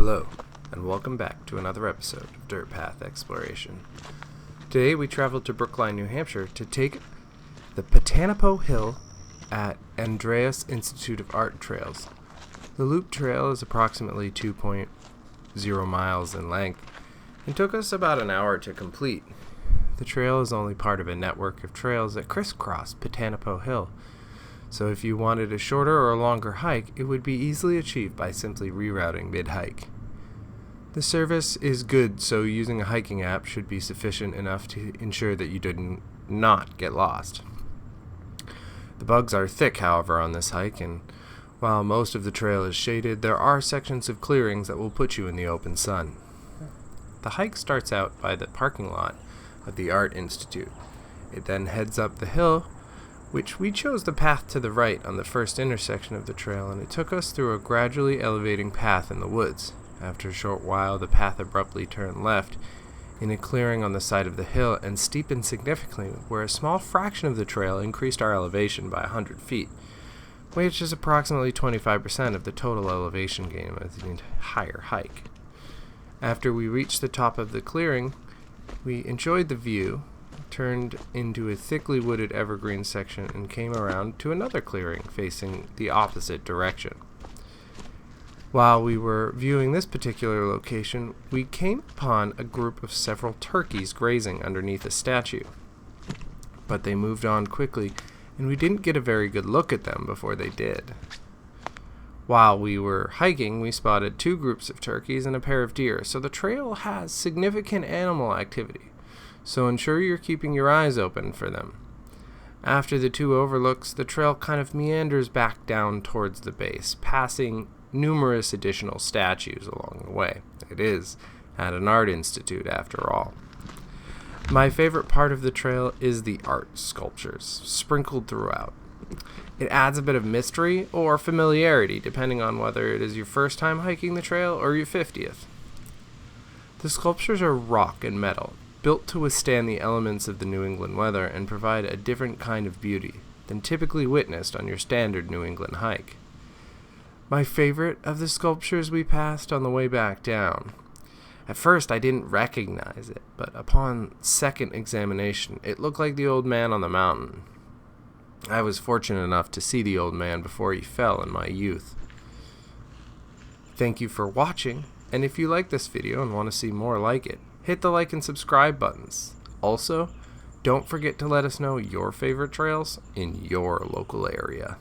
Hello, and welcome back to another episode of Dirt Path Exploration. Today we traveled to Brookline, New Hampshire to take the Potanipo Hill at Andreas Institute of Art Trails. The loop trail is approximately 2.0 miles in length and took us about an hour to complete. The trail is only part of a network of trails that crisscross Potanipo Hill, so if you wanted a shorter or longer hike, it would be easily achieved by simply rerouting mid-hike. The service is good, so using a hiking app should be sufficient enough to ensure that you did not get lost. The bugs are thick, however, on this hike, and while most of the trail is shaded, there are sections of clearings that will put you in the open sun. The hike starts out by the parking lot of the Art Institute. It then heads up the hill, which we chose the path to the right on the first intersection of the trail, and it took us through a gradually elevating path in the woods. After a short while, the path abruptly turned left in a clearing on the side of the hill and steepened significantly, where a small fraction of the trail increased our elevation by 100 feet, which is approximately 25% of the total elevation gain of the entire hike. After we reached the top of the clearing, we enjoyed the view, turned into a thickly wooded evergreen section, and came around to another clearing facing the opposite direction. While we were viewing this particular location, we came upon a group of several turkeys grazing underneath a statue. But they moved on quickly, and we didn't get a very good look at them before they did. While we were hiking, we spotted 2 groups of turkeys and a pair of deer, so the trail has significant animal activity, so ensure you're keeping your eyes open for them. After the 2 overlooks, the trail kind of meanders back down towards the base, passing numerous additional statues along the way. It is at an art institute, after all. My favorite part of the trail is the art sculptures, sprinkled throughout. It adds a bit of mystery or familiarity, depending on whether it is your first time hiking the trail or your 50th. The sculptures are rock and metal, built to withstand the elements of the New England weather and provide a different kind of beauty than typically witnessed on your standard New England hike. My favorite of the sculptures we passed on the way back down. At first I didn't recognize it, but upon second examination, it looked like the old man on the mountain. I was fortunate enough to see the old man before he fell in my youth. Thank you for watching, and if you like this video and want to see more like it, hit the like and subscribe buttons. Also, don't forget to let us know your favorite trails in your local area.